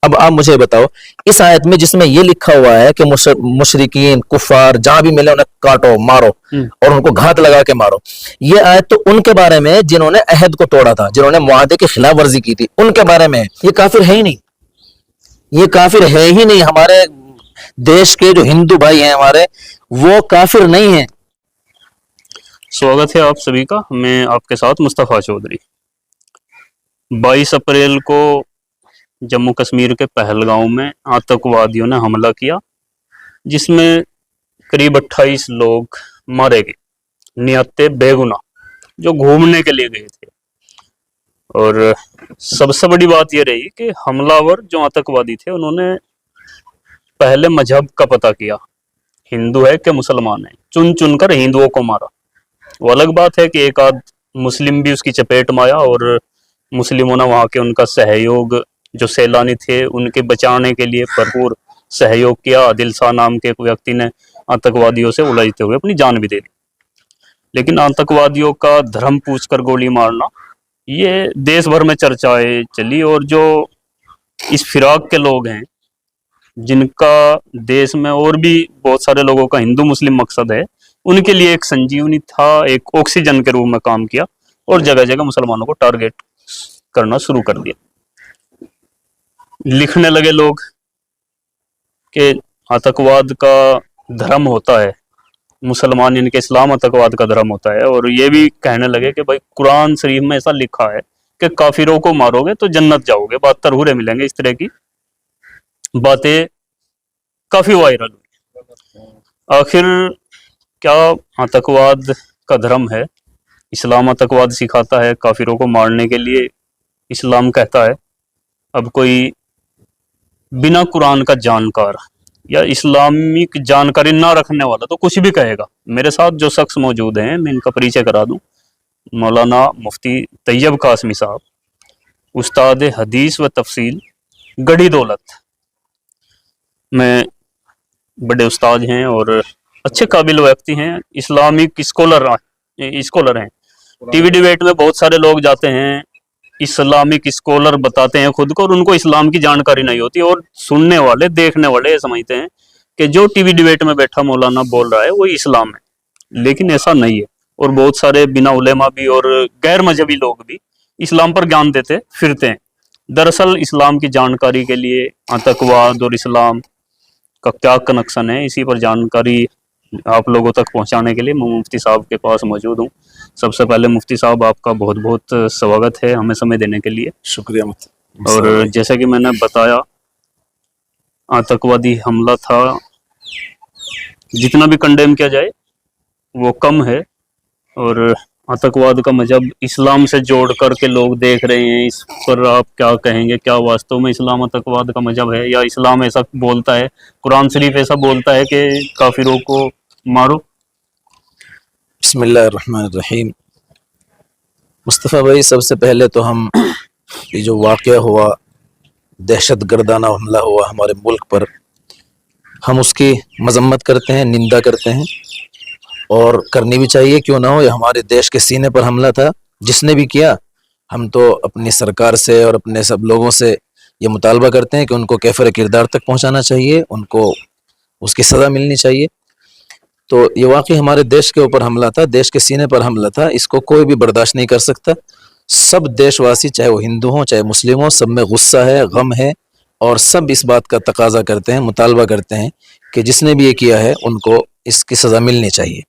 اب آپ مجھے بتاؤ اس آیت میں جس میں یہ لکھا ہوا ہے کہ مشرکین کفار جہاں بھی ملے انہیں کاٹو مارو اور ان کو گھات لگا کے مارو، یہ آیت تو ان کے بارے میں جنہوں نے عہد کو توڑا تھا، جنہوں نے معاہدے کی خلاف ورزی کی تھی، ان کے بارے میں، یہ کافر ہے ہی نہیں، یہ کافر ہے ہی نہیں۔ ہمارے دیش کے جو ہندو بھائی ہیں ہمارے، وہ کافر نہیں ہیں۔ سواگت ہے آپ سبھی کا، میں آپ کے ساتھ مصطفیٰ چودھری۔ 22 اپریل کو جموں کشمیر کے پہلگاؤں میں آتنکوادیوں نے حملہ کیا، جس میں قریب 28 لوگ مارے گئے، نہایت بے گناہ، جو گھومنے کے لیے گئے تھے۔ اور سب سے بڑی بات یہ رہی کہ حملہ ور جو آتنکوادی تھے انہوں نے پہلے مذہب کا پتہ کیا، ہندو ہے کہ مسلمان ہے، چن چن کر ہندوؤں کو مارا۔ وہ الگ بات ہے کہ ایک آدھ مسلم بھی اس کی چپیٹ میں آیا، اور مسلموں نے وہاں کے ان کا سہیوگ، جو سیلانی تھے ان کے بچانے کے لیے بھرپور سہیوگ کیا۔ عادل شاہ نام کے ایک ویکتی نے آتنکوادیوں سے الجھتے ہوئے اپنی جان بھی دے دی۔ لیکن آتنکوادیوں کا دھرم پوچھ کر گولی مارنا یہ دیش بھر میں چرچائیں چلی، اور جو اس فراق کے لوگ ہیں جن کا دیش میں اور بھی بہت سارے لوگوں کا ہندو مسلم مقصد ہے، ان کے لیے ایک سنجیونی تھا، ایک آکسیجن کے روپ میں کام کیا، اور جگہ جگہ مسلمانوں کو ٹارگیٹ کرنا شروع کر دیا۔ لکھنے لگے لوگ کہ آتنکواد کا دھرم ہوتا ہے مسلمان، ان کے اسلام آتنکواد کا دھرم ہوتا ہے، اور یہ بھی کہنے لگے کہ بھائی قرآن شریف میں ایسا لکھا ہے کہ کافروں کو مارو گے تو جنت جاؤ گے، 72 حوریں ملیں گے۔ اس طرح کی باتیں کافی وائرل ہوئی۔ آخر کیا آتنکواد کا دھرم ہے؟ اسلام آتنکواد سکھاتا ہے کافروں کو مارنے کے لیے، اسلام کہتا ہے۔ اب کوئی بنا قرآن کا جانکار یا اسلامک جانکاری نہ رکھنے والا تو کچھ بھی کہے گا۔ میرے ساتھ جو شخص موجود ہیں میں ان کا پریچے کرا دوں، مولانا مفتی طیب قاسمی صاحب، استاد حدیث و تفسیر، گڑھی دولت میں بڑے استاد ہیں اور اچھے قابل ویکتی ہیں، اسلامک اسکولر ہیں۔ ٹی وی ڈیبیٹ میں بہت سارے لوگ جاتے ہیں، اسلامک اسکولر بتاتے ہیں خود کو، اور ان کو اسلام کی جانکاری نہیں ہوتی، اور سننے والے دیکھنے والے یہ سمجھتے ہیں کہ جو ٹی وی ڈیبیٹ میں بیٹھا مولانا بول رہا ہے وہی اسلام ہے، لیکن ایسا نہیں ہے۔ اور بہت سارے بنا علماء بھی اور غیر مذہبی لوگ بھی اسلام پر گیان دیتے پھرتے ہیں۔ دراصل اسلام کی جانکاری کے لیے آتنکواد اور اسلام کا کیا کنیکشن ہے، اسی پر جانکاری آپ لوگوں تک پہنچانے کے لیے میں مفتی صاحب کے پاس موجود ہوں۔ سب سے پہلے مفتی صاحب آپ کا بہت بہت سواگت ہے ہمیں سمے دینے کے لیے۔ شکریہ۔ اور جیسا کہ میں نے بتایا آتنکوادی حملہ تھا، جتنا بھی کنڈیم کیا جائے وہ کم ہے، اور آتنکواد کا مذہب اسلام سے جوڑ کر کے لوگ دیکھ رہے ہیں، اس پر آپ کیا کہیں گے؟ کیا واستو میں اسلام آتنکواد کا مذہب ہے، یا اسلام ایسا بولتا ہے، قرآن شریف ایسا بولتا ہے کہ کافروں کو مارو؟ بسم اللہ الرحمن الرحیم۔ مصطفیٰ بھائی، سب سے پہلے تو ہم یہ جو واقعہ ہوا، دہشت گردانہ حملہ ہوا ہمارے ملک پر، ہم اس کی مذمت کرتے ہیں، نندا کرتے ہیں، اور کرنی بھی چاہیے، کیوں نہ ہو۔ یہ ہمارے دیش کے سینے پر حملہ تھا، جس نے بھی کیا ہم تو اپنی سرکار سے اور اپنے سب لوگوں سے یہ مطالبہ کرتے ہیں کہ ان کو کیفر کردار تک پہنچانا چاہیے، ان کو اس کی سزا ملنی چاہیے۔ تو یہ واقعی ہمارے دیش کے اوپر حملہ تھا، دیش کے سینے پر حملہ تھا، اس کو کوئی بھی برداشت نہیں کر سکتا۔ سب دیش واسی، چاہے وہ ہندو ہوں چاہے مسلم ہوں، سب میں غصہ ہے، غم ہے، اور سب اس بات کا تقاضا کرتے ہیں، مطالبہ کرتے ہیں کہ جس نے بھی یہ کیا ہے ان کو اس کی سزا ملنی چاہیے۔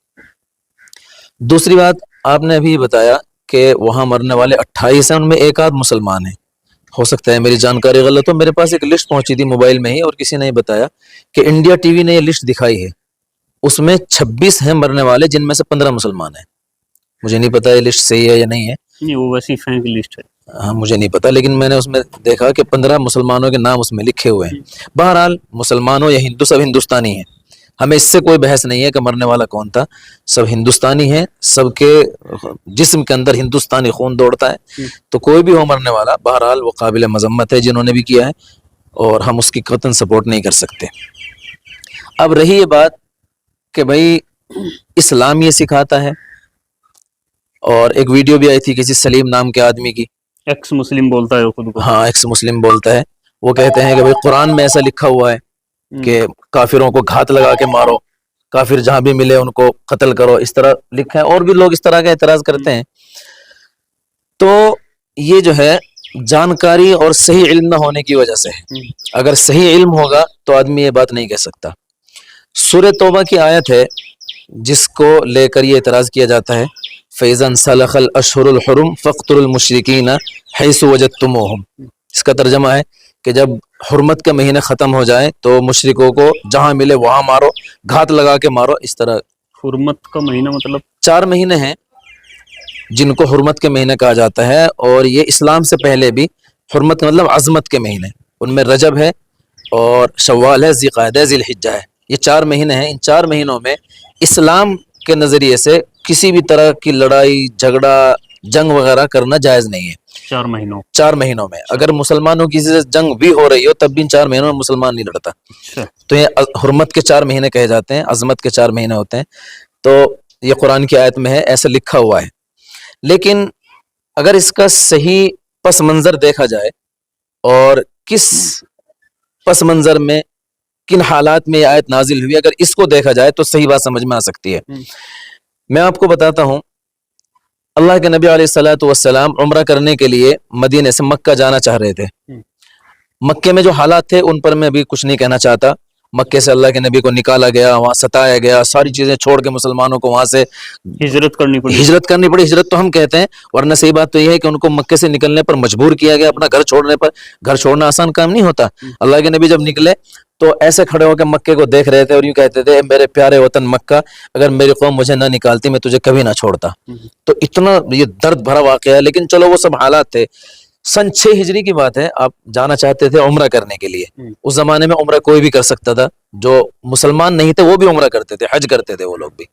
دوسری بات، آپ نے ابھی بتایا کہ وہاں مرنے والے 28 ہیں، ان میں ایک آدھ مسلمان ہیں۔ ہو سکتا ہے میری جانکاری غلط ہو، میرے پاس ایک لسٹ پہنچی تھی موبائل میں ہی، اور کسی نے بتایا کہ انڈیا ٹی وی نے یہ لسٹ دکھائی ہے، اس میں 26 ہیں مرنے والے، جن میں سے 15 مسلمان ہیں۔ مجھے نہیں پتا یہ لسٹ صحیح ہے یا نہیں ہے، نہیں وہ ویسی فینک لسٹ ہے، ہاں مجھے نہیں پتا، لیکن میں نے اس میں دیکھا کہ 15 مسلمانوں کے نام اس میں لکھے ہوئے ہیں۔ بہرحال مسلمانوں یا ہندو سب ہندوستانی ہیں، ہمیں اس سے کوئی بحث نہیں ہے کہ مرنے والا کون تھا، سب ہندوستانی ہیں، سب کے جسم کے اندر ہندوستانی خون دوڑتا ہے، تو کوئی بھی ہو مرنے والا، بہرحال وہ قابل مذمت ہے جنہوں نے بھی کیا ہے، اور ہم اس کی قطعاً سپورٹ نہیں کر سکتے۔ اب رہی یہ بات کہ بھائی اسلام یہ سکھاتا ہے، اور ایک ویڈیو بھی آئی تھی کسی سلیم نام کے آدمی کی، ایکس مسلم بولتا ہے وہ خود کو، ہاں ایکس مسلم بولتا ہے، وہ کہتے ہیں کہ بھئی قرآن میں ایسا لکھا ہوا ہے کہ کافروں کو گھات لگا کے مارو، کافر جہاں بھی ملے ان کو قتل کرو، اس طرح لکھا ہے، اور بھی لوگ اس طرح کا اعتراض کرتے ہیں. تو یہ جو ہے جانکاری اور صحیح علم نہ ہونے کی وجہ سے ہے. اگر صحیح علم ہوگا تو آدمی یہ بات نہیں کہہ سکتا. سورہ توبہ کی آیت ہے جس کو لے کر یہ اعتراض کیا جاتا ہے فَإِذَا انْسَلَخَ الْأَشْهُرُ الْحُرُمُ فَاقْتُلُوا الْمُشْرِكِينَ حَيْثُ وَجَدتُّمُوهُمْ. اس کا ترجمہ ہے کہ جب حرمت کے مہینے ختم ہو جائیں تو مشرکوں کو جہاں ملے وہاں مارو، گھات لگا کے مارو. اس طرح حرمت کا مہینہ مطلب 4 مہینے ہیں جن کو حرمت کے مہینے کہا جاتا ہے، اور یہ اسلام سے پہلے بھی حرمت کا مطلب عظمت کے مہینے، ان میں رجب ہے اور شوال ہے، ذی قعدہ ہے، ذی الحجہ ہے. یہ 4 مہینے ہیں. ان 4 مہینوں میں اسلام کے نظریے سے کسی بھی طرح کی لڑائی جھگڑا جنگ وغیرہ کرنا جائز نہیں ہے. 4 مہینوں میں اگر مسلمانوں کی کسی سے جنگ بھی ہو رہی ہو تب بھی ان 4 مہینوں میں مسلمان نہیں لڑتا. تو یہ حرمت کے 4 مہینے کہے جاتے ہیں، عظمت کے 4 مہینے ہوتے ہیں. تو یہ قرآن کی آیت میں ہے، ایسا لکھا ہوا ہے. لیکن اگر اس کا صحیح پس منظر دیکھا جائے اور کس پس منظر میں کن حالات میں یہ آیت نازل ہوئی، اگر اس کو دیکھا جائے تو صحیح بات سمجھ میں آ سکتی ہے. میں آپ کو بتاتا ہوں، اللہ کے نبی علیہ الصلوۃ والسلام عمرہ کرنے کے لیے مدینے سے مکہ جانا چاہ رہے تھے. مکے میں جو حالات تھے ان پر میں ابھی کچھ نہیں کہنا چاہتا. مکے سے اللہ کے نبی کو نکالا گیا، وہاں ستایا گیا، ساری چیزیں چھوڑ کے مسلمانوں کو وہاں سے ہجرت کرنی پڑی. ہجرت تو ہم کہتے ہیں، ورنہ صحیح بات تو یہ ہے کہ ان کو مکے سے نکلنے پر مجبور کیا گیا، اپنا گھر چھوڑنے پر. گھر چھوڑنا آسان کام نہیں ہوتا. اللہ کے نبی جب نکلے تو ایسے کھڑے ہو کے مکے کو دیکھ رہے تھے اور یوں کہتے تھے میرے پیارے وطن مکہ، اگر میری قوم مجھے نہ نکالتی میں تجھے کبھی نہ چھوڑتا. تو اتنا یہ درد بھرا واقعہ ہے. لیکن چلو وہ سب حالات تھے. سن 6 ہجری کی بات ہے، آپ جانا چاہتے تھے عمرہ کرنے کے لیے. اس زمانے میں عمرہ کوئی بھی کر سکتا تھا، جو مسلمان نہیں تھے وہ بھی عمرہ کرتے تھے، حج کرتے تھے وہ لوگ بھی.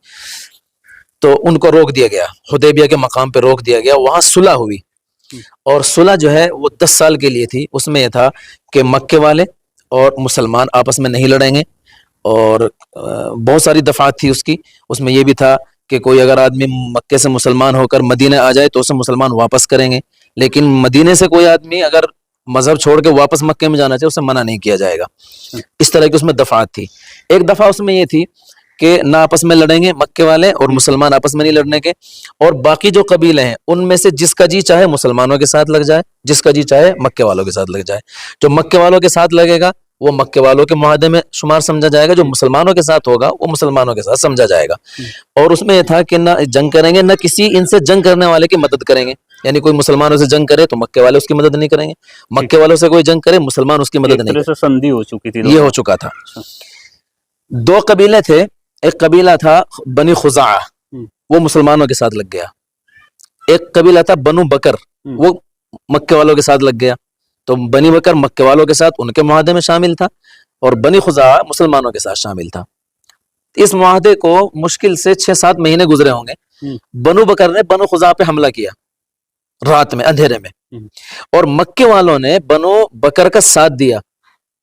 تو ان کو روک دیا گیا، حدیبیہ کے مقام پہ روک دیا گیا. وہاں صلح ہوئی، اور صلح جو ہے وہ 10 سال کے لیے تھی. اس میں یہ تھا کہ مکے والے اور مسلمان آپس میں نہیں لڑیں گے، اور بہت ساری دفعات تھی اس کی. اس میں یہ بھی تھا کہ کوئی اگر آدمی مکے سے مسلمان ہو کر مدینہ آ جائے تو اسے مسلمان واپس کریں گے، لیکن مدینے سے کوئی آدمی اگر مذہب چھوڑ کے واپس مکے میں جانا چاہے اسے منع نہیں کیا جائے گا. اس طرح کی اس میں دفعات تھی. ایک دفعہ اس میں یہ تھی کہ نہ آپس میں لڑیں گے مکے والے اور مسلمان آپس میں نہیں لڑنے کے، اور باقی جو قبیلے ہیں ان میں سے جس کا جی چاہے مسلمانوں کے ساتھ لگ جائے، جس کا جی چاہے مکے والوں کے ساتھ لگ جائے. جو مکے والوں کے ساتھ لگے گا وہ مکے والوں کے معاہدے میں شمار سمجھا جائے گا، جو مسلمانوں کے ساتھ ہوگا وہ مسلمانوں کے ساتھ سمجھا جائے گا. اور اس میں یہ تھا کہ نہ جنگ کریں گے، نہ کسی ان سے جنگ کرنے والے کی مدد کریں گے. یعنی کوئی مسلمانوں سے جنگ کرے تو مکے والے اس کی مدد نہیں کریں گے، مکے والوں سے کوئی جنگ کرے مسلمان اس کی مدد نہیں کریں. سندھی ہو چکی تھی، یہ ہو چکا تھا. 2 قبیلے تھے. ایک قبیلہ تھا بنی خزاعہ، وہ مسلمانوں کے ساتھ لگ گیا. ایک قبیلہ تھا بنو بکر، وہ مکے والوں کے ساتھ لگ گیا. تو بنی بکر مکے والوں کے ساتھ ان کے معاہدے میں شامل تھا، اور بنی خزاعہ مسلمانوں کے ساتھ شامل تھا. اس معاہدے کو مشکل سے 6-7 مہینے گزرے ہوں گے. بنو بکر نے بنو خزاعہ پہ حملہ کیا رات میں اندھیرے میں، اور مکے والوں نے بنو بکر کا ساتھ دیا،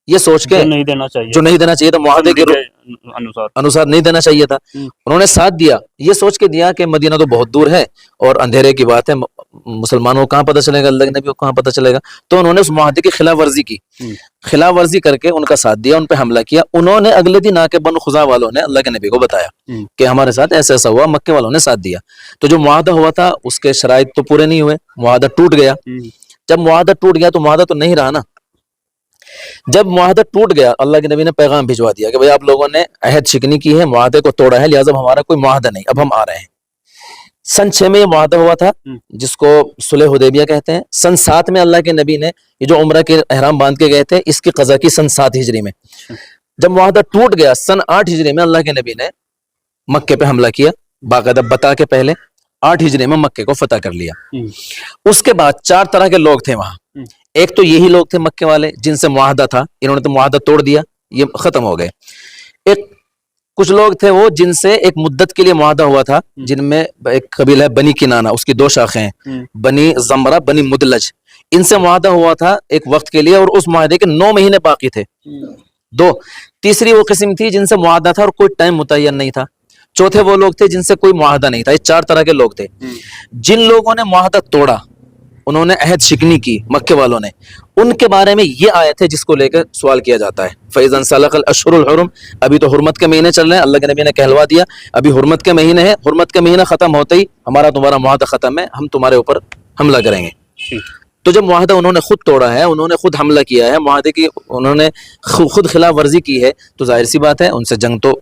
یہ سوچ کے نہیں دینا چاہیے، جو نہیں دینا چاہیے تھا، معاہدے کے انوسار نہیں دینا چاہیے تھا. انہوں نے ساتھ دیا، یہ سوچ کے دیا کہ مدینہ تو بہت دور ہے اور اندھیرے کی بات ہے، مسلمانوں کو کہاں پتہ چلے گا، اللہ کے نبی کو کہاں پتہ چلے گا. تو انہوں نے اس معاہدے کی خلاف ورزی کی، خلاف ورزی کر کے ان کا ساتھ دیا، ان پہ حملہ کیا. انہوں نے اگلے دن آ کے بنو خزاعہ والوں نے اللہ کے نبی کو بتایا کہ ہمارے ساتھ ایسا ایسا ہوا، مکے والوں نے ساتھ دیا. تو جو معاہدہ ہوا تھا اس کے شرائط تو پورے نہیں ہوئے، معاہدہ ٹوٹ گیا. جب معاہدہ ٹوٹ گیا تو معاہدہ تو نہیں رہا نا. جب معاہدہ ٹوٹ گیا اللہ کے نبی نے پیغام بھجوا دیا کہ بھئی آپ لوگوں نے عہد شکنی کی ہے، معاہدے کو توڑا ہے، لہٰذا ہمارا کوئی معاہدہ نہیں، اب ہم آ رہے ہیں. سن 6 میں یہ معاہدہ ہوا تھا جس کو صلح حدیبیہ کہتے ہیں. سن 7 میں اللہ کے نبی نے یہ جو عمرہ کے احرام باندھ کے گئے تھے اس کی قضا کی سن 7 ہجری میں. جب معاہدہ ٹوٹ گیا سن 8 ہجری میں اللہ کے نبی نے مکے پہ حملہ کیا، باقاعدہ بتا کے پہلے 8 ہجری میں مکے کو فتح کر لیا. اس کے بعد 4 طرح کے لوگ تھے وہاں. ایک تو یہی لوگ تھے مکے والے جن سے معاہدہ تھا، انہوں نے تو معاہدہ توڑ دیا، یہ ختم ہو گئے. کچھ لوگ تھے وہ جن سے ایک مدت کے لیے معاہدہ ہوا تھا، جن میں ایک قبیلہ ہے بنی کنانہ، اس کی 2 شاخیں ہیں، بنی زمرہ، بنی مدلج. ان سے معاہدہ ہوا تھا ایک وقت کے لیے اور اس معاہدے کے 9 مہینے باقی تھے. 2 تیسری وہ قسم تھی جن سے معاہدہ تھا اور کوئی ٹائم متعین نہیں تھا. چوتھے وہ لوگ تھے جن سے کوئی معاہدہ نہیں تھا. یہ 4 طرح کے لوگ تھے. جن لوگوں نے معاہدہ توڑا انہوں نے عہد شکنی کی مکے والوں نے، ان کے بارے میں یہ آیت ہے جس کو لے کر سوال کیا جاتا ہے. فَإِذَا انْسَلَخَ الْأَشْهُرُ الْحُرُمُ، ابھی تو حرمت کے مہینے چل رہے ہیں، اللہ کے نبی نے کہلوا دیا ابھی حرمت کے مہینے ہیں، حرمت کے مہینہ ختم ہوتے ہی ہمارا تمہارا معاہدہ ختم ہے، ہم تمہارے اوپر حملہ کریں گے. تو جب معاہدہ انہوں نے خود توڑا ہے، انہوں نے خود حملہ کیا ہے، معاہدے کی انہوں نے خود خلاف ورزی کی ہے، تو ظاہر سی بات ہے ان سے جنگ تو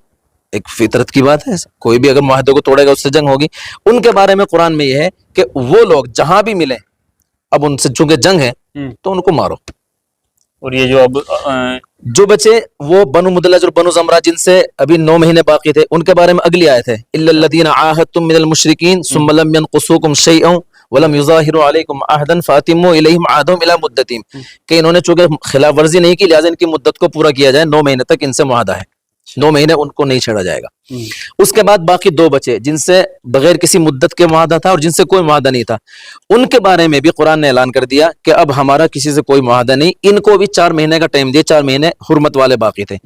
ایک فطرت کی بات ہے، کوئی بھی اگر معاہدے کو توڑے گا اس سے جنگ ہوگی. ان کے بارے میں قرآن میں یہ ہے کہ وہ لوگ جہاں بھی ملیں، اب ان سے چونکہ جنگ ہے تو ان کو مارو. اور یہ جو اب جو بچے وہ بنو مدلج اور بنو زمرہ جن سے ابھی 9 مہینے باقی تھے، ان کے بارے میں اگلی آیت ہے الا الذین عاہدتم من المشرکین ثم لم ينقصوکم شیئا ولم یظاہروا علیکم عہدا فاتموا الیہم عہدہم الی مدتہم، کہ انہوں نے چونکہ خلاف ورزی نہیں کی لہٰذا ان کی مدت کو پورا کیا جائے، 9 مہینے تک ان سے معاہدہ ہے، 9 مہینے ان کو نہیں چھیڑا جائے گا. اس کے بعد باقی 2 بچے جن سے بغیر کسی مدت کے معاہدہ تھا اور جن سے کوئی معاہدہ نہیں تھا، ان کے بارے میں بھی قرآن نے اعلان کر دیا کہ اب ہمارا کسی سے کوئی معاہدہ نہیں. ان کو بھی 4 مہینے کا ٹائم دیا، 4 مہینے حرمت والے باقی تھے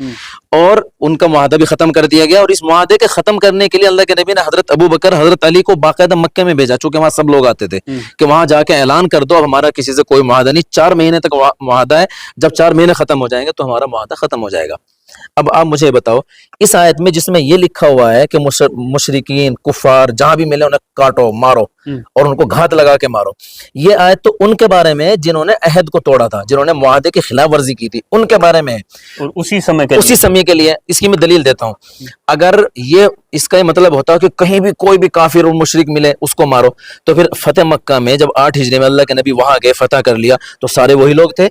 اور ان کا معاہدہ بھی ختم کر دیا گیا. اور اس معاہدے کے ختم کرنے کے لیے اللہ کے نبی نے حضرت ابو بکر حضرت علی کو باقاعدہ مکے میں بھیجا، چونکہ وہاں سب لوگ آتے تھے، کہ وہاں جا کے اعلان کر دو اب ہمارا کسی سے کوئی معاہدہ نہیں، 4 مہینے تک معاہدہ ہے، جب 4 مہینے ختم ہو جائیں گے تو ہمارا معاہدہ ختم ہو جائے گا. اب آپ مجھے بتاؤ اس آیت میں جس میں یہ لکھا ہوا ہے کہ مشرکین کفار جہاں بھی ملے انہیں کاٹو مارو اور ان کو گھات لگا کے مارو، یہ آیت تو ان کے بارے میں جنہوں نے عہد کو توڑا تھا، جنہوں نے معاہدے کی خلاف ورزی کی تھی، ان کے بارے میں اور اسی سمے کے لیے اس کی میں دلیل دیتا ہوں. اگر یہ اس کا یہ مطلب ہوتا ہے کہ کہیں بھی کوئی بھی کافر اور مشرک ملے اس کو مارو، تو پھر فتح مکہ میں جب 8 ہجری میں اللہ کے نبی وہاں گئے فتح کر لیا تو سارے وہی لوگ تھے،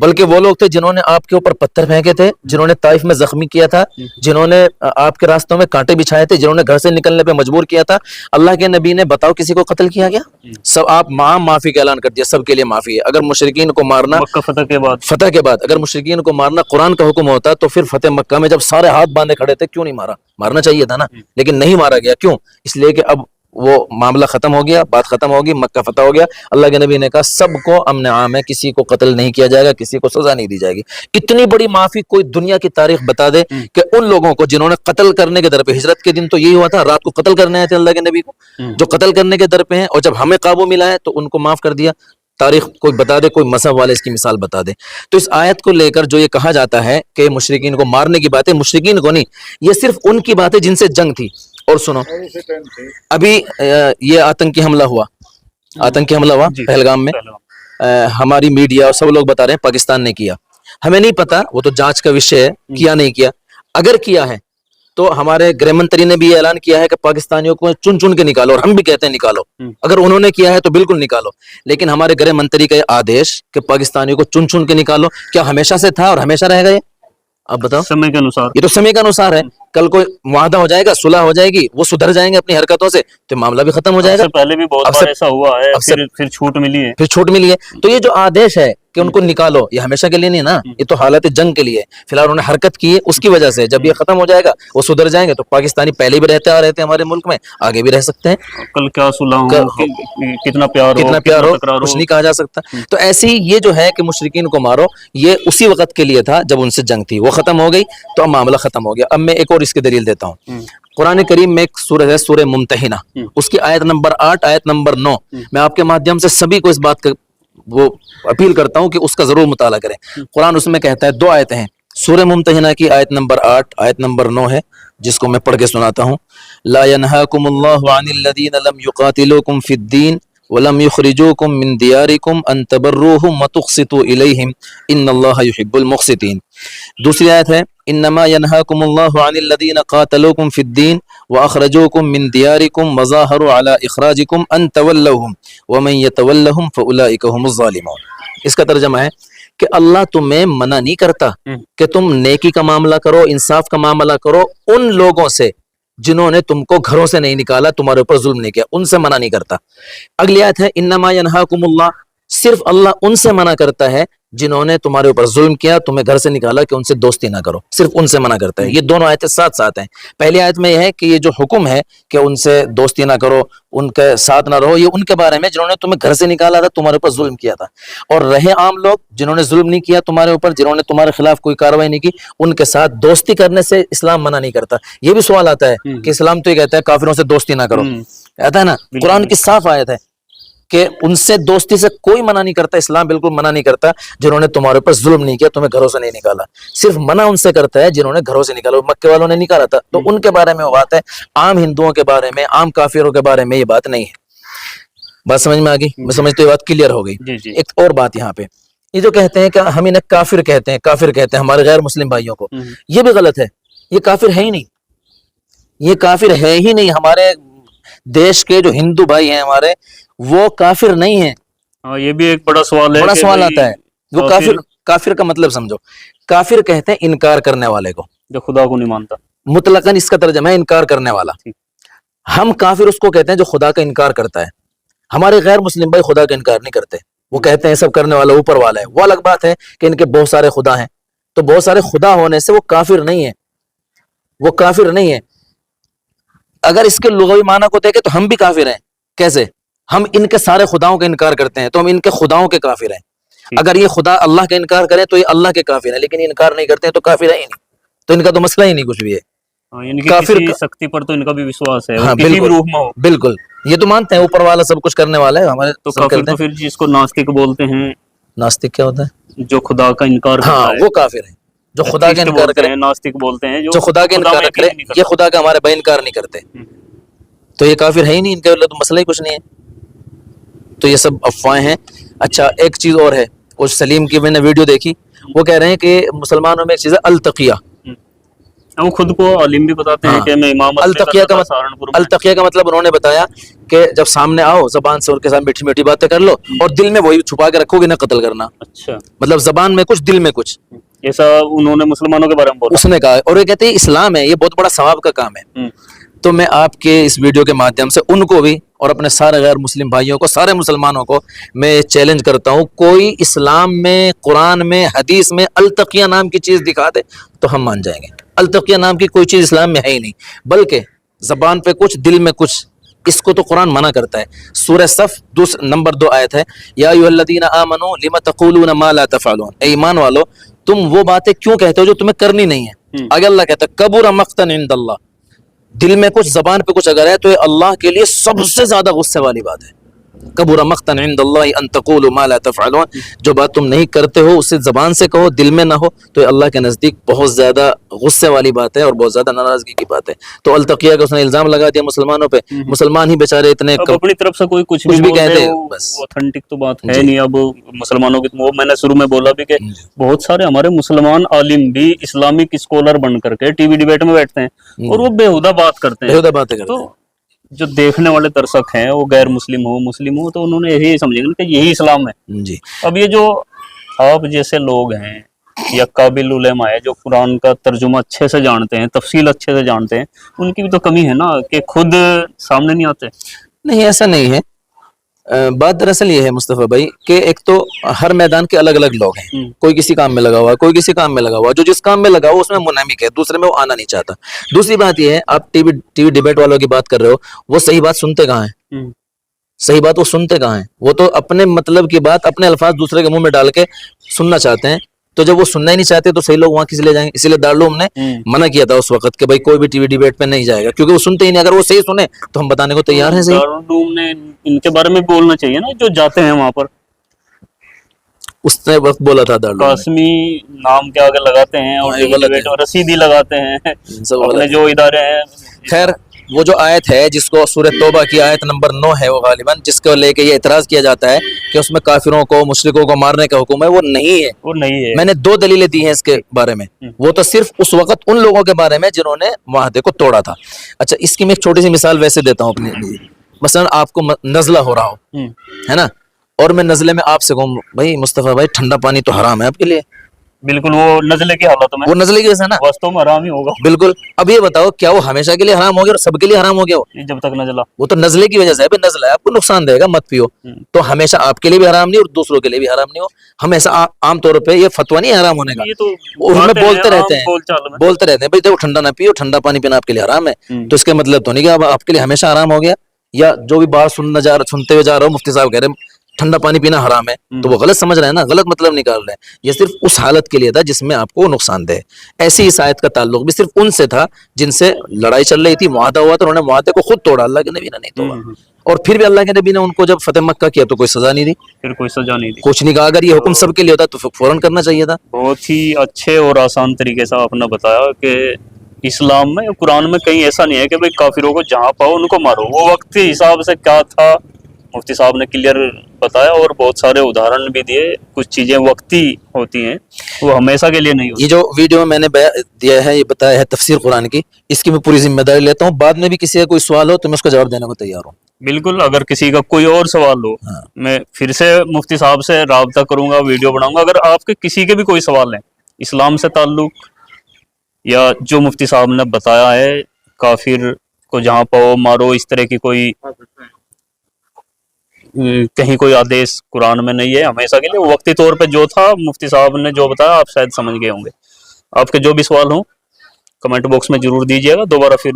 بلکہ وہ لوگ تھے جنہوں نے آپ کے اوپر پتھر پھینکے تھے، جنہوں نے طائف میں زخمی کیا تھا، جنہوں نے آپ کے راستوں میں کانٹے بچھائے تھے، جنہوں نے گھر سے نکلنے پہ مجبور کیا تھا. اللہ کے نبی نے بتاؤ کسی کو قتل کیا گیا؟ سب آپ معافی کا اعلان کر دیا، سب کے لیے معافی ہے. اگر مشرکین کو مارنا مکہ فتح کے بعد اگر مشرکین کو مارنا قرآن کا حکم ہوتا تو پھر فتح مکہ میں جب سارے ہاتھ باندھے کھڑے تھے کیوں نہیں مارا؟ مارنا چاہیے تھا نا، لیکن نہیں مارا گیا. کیوں؟ اس لیے کہ اب وہ معاملہ ختم ہو گیا، بات ختم ہوگی، مکہ فتح ہو گیا. اللہ کے نبی نے کہا سب کو امن عام ہے، کسی کو قتل نہیں کیا جائے گا، کسی کو سزا نہیں دی جائے گی. اتنی بڑی معافی کوئی دنیا کی تاریخ بتا دے کہ ان لوگوں کو جنہوں نے قتل کرنے کے در پہ، ہجرت کے دن تو یہی ہوا تھا، رات کو قتل کرنے آئے تھے اللہ کے نبی کو، جو قتل کرنے کے در پہ ہیں، اور جب ہمیں قابو ملا ہے تو ان کو معاف کر دیا. تاریخ کوئی بتا دے، کوئی مذہب والے اس کی مثال بتا دے. تو اس آیت کو لے کر جو یہ کہا جاتا ہے کہ مشرکین کو مارنے کی بات ہے، مشرکین کو نہیں، یہ صرف ان کی بات ہے جن سے جنگ تھی. اور سنو ابھی یہ آتنکی حملہ ہوا پہلگام میں، ہماری میڈیا اور سب لوگ بتا رہے ہیں پاکستان نے کیا. ہمیں نہیں پتا، وہ تو جانچ کا وشے ہے، کیا نہیں کیا. اگر کیا ہے تو ہمارے گرہ منتری نے بھی یہ اعلان کیا ہے کہ پاکستانیوں کو چن چن کے نکالو، اور ہم بھی کہتے ہیں نکالو. اگر انہوں نے کیا ہے تو بالکل نکالو، لیکن ہمارے گرہ منتری کا یہ آدیش کہ پاکستانیوں کو چن چن کے نکالو، کیا ہمیشہ سے تھا اور ہمیشہ رہے گا یہ؟ اب بتاؤ. سمے کے انوسار، یہ تو سمے کا انوسار ہے. کل کوئی معاہدہ ہو جائے گا، صلح ہو جائے گی، وہ سدھر جائیں گے اپنی حرکتوں سے تو معاملہ بھی ختم ہو جائے گا. پہلے بھی بہت بار ایسا ہوا ہے، پھر چھوٹ ملی ہے. تو یہ جو آدیش ہے کہ ان کو نکالو، یہ ہمیشہ کے لیے نہیں نا، یہ تو حالت جنگ کے لیے. فی الحال انہوں نے حرکت کی ہے، اس کی وجہ سے جب یہ ختم ہو جائے گا وہ سدھر جائیں گے تو پاکستانی پہلے بھی رہتے آ رہے تھے ہمارے ملک میں، آگے بھی رہ سکتے ہیں. کل کیا صلح ہو، کتنا پیار ہو کچھ نہیں کہا جا سکتا. تو ایسے ہی یہ جو ہے کہ مشرکین کو مارو، یہ اسی وقت کے لیے تھا جب ان سے جنگ تھی، وہ ختم ہو گئی تو اب معاملہ ختم ہو گیا. اب میں ایک اور اس کی دلیل دیتا ہوں. قرآن کریم میں ایک سورہ ہے سورہ ممتحنہ، اس کی آیت نمبر 8 آیت نمبر 9. میں آپ کے مادھیم سے سبھی کو اس بات کا وہ اپیل کرتا ہوں کہ اس کا ضرور مطالعہ کریں. قرآن اس میں کہتا ہے، 2 آیتیں ہیں سورہ ممتحنہ کی، آیت نمبر 8 آیت نمبر 9 ہے، جس کو میں پڑھ کے سناتا ہوں. لا ينهاكم الله عن الذين لم يقاتلوكم في الدين ولم يخرجوكم من دياركم ان تبروهم وتقسطوا اليهم ان الله يحب المقسطين. دوسری آیت ہے، انما ينهاكم الله عن الذين قاتلوكم في الدين واخرجوكم من دياركم وظاهروا على اخراجكم ان تولوهم ومن يتولهم فاولئك هم الظالمون. اس کا ترجمہ ہے کہ اللہ تمہیں منع نہیں کرتا کہ تم نیکی کا معاملہ کرو، انصاف کا معاملہ کرو ان لوگوں سے جنہوں نے تم کو گھروں سے نہیں نکالا، تمہارے اوپر ظلم نہیں کیا، ان سے منع نہیں کرتا. اگلی آیت ہے، انما ینہاکم اللہ، صرف اللہ ان سے منع کرتا ہے جنہوں نے تمہارے اوپر ظلم کیا، تمہیں گھر سے نکالا کہ ان سے دوستی نہ کرو، صرف ان سے منع کرتا ہے. یہ دونوں آیتیں ساتھ ساتھ ہیں. پہلی آیت میں یہ ہے کہ یہ جو حکم ہے کہ ان سے دوستی نہ کرو، ان کے ساتھ نہ رہو، یہ ان کے بارے میں جنہوں نے تمہیں گھر سے نکالا تھا، تمہارے اوپر ظلم کیا تھا. اور رہے عام لوگ جنہوں نے ظلم نہیں کیا تمہارے اوپر، جنہوں نے تمہارے خلاف کوئی کاروائی نہیں کی، ان کے ساتھ دوستی کرنے سے اسلام منع نہیں کرتا. یہ بھی سوال آتا ہے کہ اسلام تو یہ کہتا ہے کافروں سے دوستی نہ کرو، آتا ہے نا، قرآن کی صاف آیت ہے کہ ان سے دوستی سے کوئی منع نہیں کرتا, اسلام بالکل منع نہیں کرتا جنہوں نے تمہارے اوپر ظلم نہیں کیا, تمہیں گھروں سے نہیں نکالا. صرف منع ان سے کرتا ہے جنہوں نے گھروں سے نکالا. مکے والوں نے نکالا تھا تو ان کے بارے میں وہ بات ہے, عام ہندوؤں کے بارے میں, عام کافروں کے بارے میں یہ بات نہیں ہے. بات سمجھ میں آ گئی؟ میں سمجھتے یہ بات کلیئر ہو گئی. جی جی. ایک اور بات یہاں پہ, یہ جو کہتے ہیں کہ ہم انہیں کافر کہتے ہیں, کافر کہتے ہیں ہمارے غیر مسلم بھائیوں کو, یہ بھی غلط ہے. یہ کافر ہے ہی نہیں, یہ کافر ہے ہی نہیں. ہمارے دیش کے جو ہندو بھائی ہیں ہمارے, وہ کافر نہیں ہیں. ہاں یہ بھی ایک بڑا سوال ہے, بڑا کہ سوال بھئی آتا ہے. وہ کافر کا مطلب سمجھو, کافر کہتے ہیں انکار کرنے والے کو, جو خدا کو نہیں مانتا. مطلقاً اس کا ترجمہ ہے انکار کرنے والا. ہم کافر اس کو کہتے ہیں جو خدا کا انکار کرتا ہے. ہمارے غیر مسلم بھائی خدا کا انکار نہیں کرتے, وہ کہتے ہیں سب کرنے والا اوپر والا ہے. وہ الگ بات ہے کہ ان کے بہت سارے خدا ہیں, تو بہت سارے خدا ہونے سے وہ کافر نہیں ہے, وہ کافر نہیں ہے. اگر اس کے لغوی معنی کو دیکھیں تو ہم بھی کافر ہیں. کیسے؟ ہم ان کے سارے خداؤں کا انکار کرتے ہیں تو ہم ان کے خداؤں کے کافر ہیں. اگر یہ خدا اللہ کا انکار کریں تو یہ اللہ کے کافر ہیں, لیکن یہ انکار نہیں کرتے ہیں تو کافر ہے ہی نہیں. تو ان کا تو مسئلہ ہی نہیں کچھ بھی ہے. کافر کی سختی پر تو ان کا بھی وشواس ہے, ہاں, کسی بھی روح میں ہو. بالکل, یہ تو مانتے ہیں اوپر والا سب کچھ کرنے والا ہے. ہمارے تو کافر تو پھر جس کو ناستک بولتے ہیں. ناستک کیا ہوتا ہے؟ جو خدا کا انکار کرتا ہاں, ہے. وہ کافر ہیں جو خدا کا انکار کرے. ناستک بولتے ہیں جو خدا کا انکار کرے, یہ خدا کا ہمارے بھائی انکار نہیں کرتے, تو یہ کافر ہے ہی نہیں. ان کے تو مسئلہ ہی کچھ نہیں ہے. تو یہ سب افواہیں ہیں. اچھا ایک چیز اور ہے, وہ سلیم کی میں نے ویڈیو دیکھی, وہ کہہ رہے ہیں کہ مسلمانوں میں ایک چیز ہے التقیہ. وہ خود کو عالم بھی بتاتے ہیں کہ میں امام التقیہ کا مطلب انہوں نے بتایا کہ جب سامنے آؤ زبان سے ان کے ساتھ میٹھی میٹھی باتیں کر لو, اور دل میں وہی چھپا کے رکھو گے نہ قتل کرنا. اچھا, مطلب زبان میں کچھ دل میں کچھ, ایسا انہوں نے مسلمانوں کے بارے میں بولا. اس نے کہا, اور یہ کہتے ہیں اسلام ہے, یہ بہت بڑا ثواب کا کام ہے. تو میں آپ کے اس ویڈیو کے مادھیم سے ان کو بھی اور اپنے سارے غیر مسلم بھائیوں کو, سارے مسلمانوں کو میں چیلنج کرتا ہوں, کوئی اسلام میں, قرآن میں, حدیث میں التقیہ نام کی چیز دکھا دے تو ہم مان جائیں گے. التقیہ نام کی کوئی چیز اسلام میں ہے ہی نہیں, بلکہ زبان پہ کچھ دل میں کچھ, اس کو تو قرآن منع کرتا ہے. سورہ صف نمبر 2 آیت ہے, یا ایھا الذین آمنوا لم تقولون ما لا تفعلون, اے ایمان والو تم وہ باتیں کیوں کہتے ہو جو تمہیں کرنی نہیں ہے. آگے اللہ کہتا ہے کبر مقتا عند اللہ, دل میں کچھ زبان پہ کچھ اگر ہے تو یہ اللہ کے لیے سب سے زیادہ غصے والی بات ہے. کبر مقتا عند اللہ ان تقولوا ما لا تفعلون, جو بات تم نہیں کرتے ہو اسے زبان سے کہو, دل میں نہ ہو, تو یہ اللہ کے نزدیک بہت زیادہ غصے والی بات ہے اور بہت زیادہ ناراضگی کی بات ہے. تو التقیہ کا اس نے الزام لگا دیا مسلمانوں پہ. مسلمان ہی بیچارے اتنے اپنی طرف سے کوئی کچھ بھی کہتے ہیں, بس اوتھینٹک تو بات ہے نہیں. اب مسلمانوں کی, وہ میں نے شروع میں بولا بھی کہ بہت سارے ہمارے مسلمان عالم بھی اسلامک اسکالر بن کر کے ٹی وی ڈیبیٹ میں بیٹھتے ہیں اور وہ بےہودہ بات کرتے ہیں. بےہودہ باتیں کرتے ہیں. جو دیکھنے والے درشک ہیں وہ غیر مسلم ہو مسلم ہو, تو انہوں نے یہی سمجھے گا کہ یہی اسلام ہے. جی. اب یہ جو آپ جیسے لوگ ہیں یا قابل علماء ہے جو قرآن کا ترجمہ اچھے سے جانتے ہیں, تفصیل اچھے سے جانتے ہیں, ان کی بھی تو کمی ہے نا کہ خود سامنے نہیں آتے. نہیں, ایسا نہیں ہے. بات دراصل یہ ہے مصطفیٰ بھائی کہ ایک تو ہر میدان کے الگ الگ لوگ ہیں, کوئی کسی کام میں لگا ہوا ہے, کوئی کسی کام میں لگا ہوا ہے. جو جس کام میں لگا ہوا اس میں منہمک ہے, دوسرے میں وہ آنا نہیں چاہتا. دوسری بات یہ ہے, آپ ٹی وی ڈیبیٹ والوں کی بات کر رہے ہو, وہ صحیح بات سنتے کہاں ہیں؟ صحیح بات وہ سنتے کہاں ہیں؟ وہ تو اپنے مطلب کی بات اپنے الفاظ دوسرے کے منہ میں ڈال کے سننا چاہتے ہیں. تو جب وہ سننا ہی نہیں چاہتے تو صحیح لوگ وہاں کس لے جائیں گے؟ اسی لیے دارالعلوم نے منع کیا تھا اس وقت کہ بھائی کوئی بھی ٹی وی ڈیبیٹ پہ نہیں جائے گا, کیونکہ وہ سنتے ہی نہیں. اگر وہ صحیح سنے تو ہم بتانے کو تیار ہیں. صحیح دارالعلوم نے ان کے بارے میں بولنا چاہیے نا, جو جاتے ہیں وہاں پر. اس نے وقت بولا تھا دارالعلوم قاسمی نام کے آگے لگاتے ہیں اور رسیدی لگاتے ہیں اپنے جو ادارے ہیں. خیر, وہ جو آیت ہے جس کو سورہ توبہ کی آیت نمبر 9 ہے, وہ غالباً جس کو لے کے یہ اعتراض کیا جاتا ہے کہ اس میں کافروں کو, مشرکوں کو مارنے کا حکم ہے, وہ نہیں ہے. وہ نہیں ہے. میں نے 2 دلیلیں دی ہیں اس کے بارے میں. وہ تو صرف اس وقت ان لوگوں کے بارے میں جنہوں نے معاہدے کو توڑا تھا. اچھا, اس کی میں ایک چھوٹی سی مثال ویسے دیتا ہوں اپنی. مثلا آپ کو نزلہ ہو رہا ہو, ہے نا, اور میں نزلے میں آپ سے کہوں بھائی مصطفیٰ بھائی ٹھنڈا پانی تو حرام ہے آپ کے لیے. بالکل, وہ نزلے کی حالت میں, وہ نزلے کی وجہ سے نا واستو میں حرام ہی ہوگا. بالکل. اب یہ بتاؤ کیا وہ ہمیشہ کے لیے حرام ہو گیا اور سب کے لیے حرام ہو گیا؟ جب تک نزلہ, وہ تو نزلے کی وجہ سے ہے. نزلہ ہے, آپ کو نقصان دے گا, مت پیو. تو ہمیشہ آپ کے لیے بھی حرام نہیں اور دوسروں کے لیے بھی حرام نہیں ہو. ہمیشہ عام طور پہ یہ فتویٰ نہیں حرام ہونے کا, ہمیں بولتے رہتے ہیں بھائی دیکھو ٹھنڈا نہ پیو, ٹھنڈا پانی پینا آپ کے لیے حرام ہے. تو اس کا مطلب تو نہیں کہ آپ کے لیے ہمیشہ حرام ہو گیا. یا جو بھی بات سنتے ہوئے جا رہا ہو, مفتی صاحب کہہ رہے ہیں ٹھنڈا پانی پینا حرام ہے, تو وہ غلط سمجھ رہے ہیں نا, غلط مطلب نکال رہے ہیں. یہ صرف اس حالت کے لیے تھا جس میں آپ کو نقصان دے. ایسی اس آیت کا تعلق بھی صرف ان سے تھا جن سے لڑائی چل رہی تھی, معاہدہ ہوا تھا, انہوں نے معاہدے کو خود توڑا, اللہ کے نبی نے نہیں توڑا. اور پھر بھی اللہ کے نبی نے ان کو جب فتح مکہ کیا تو کوئی سزا نہیں دی, پھر کوئی سزا نہیں دی. کچھ نہیں کہا. اگر یہ حکم سب کے لیے ہوتا تو فوراً کرنا چاہیے تھا. بہت ہی اچھے اور آسان طریقے سے آپ نے بتایا کہ اسلام میں قرآن میں کہیں ایسا نہیں ہے کہ بھئی کافروں کو جہاں پاؤ ان کو مارو. وہ وقت کے حساب سے کیا تھا مفتی صاحب نے کلیئر بتایا, اور بہت سارے ادھارن بھی دیے. کچھ چیزیں وقتی ہوتی ہیں, وہ ہمیشہ کے لیے نہیں ہوتی. یہ جو ویڈیو میں نے دیا ہے, یہ بتایا ہے تفسیر قرآن کی, اس کی میں پوری ذمہ داری لیتا ہوں. بعد میں بھی کسی کا کوئی سوال ہو تو میں اس کا جواب دینے کو تیار ہوں. بالکل, اگر کسی کا کوئی اور سوال ہو میں پھر سے مفتی صاحب سے رابطہ کروں گا, ویڈیو بناؤں گا. اگر آپ کے کسی کے بھی کوئی سوال ہیں اسلام سے تعلق, یا جو مفتی صاحب نے بتایا ہے کافر کو جہاں پاؤ مارو, اس طرح کی کوئی کہیں کوئی آدیش قرآن میں نہیں ہے ہمیشہ کے لیے. وقتی طور پہ جو تھا مفتی صاحب نے جو بتایا آپ شاید سمجھ گئے ہوں گے. آپ کے جو بھی سوال ہوں کمنٹ باکس میں ضرور دیجیے گا. دوبارہ پھر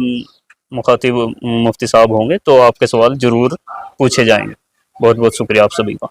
مخاطب مفتی صاحب ہوں گے تو آپ کے سوال ضرور پوچھے جائیں گے. بہت بہت شکریہ آپ سبھی کا.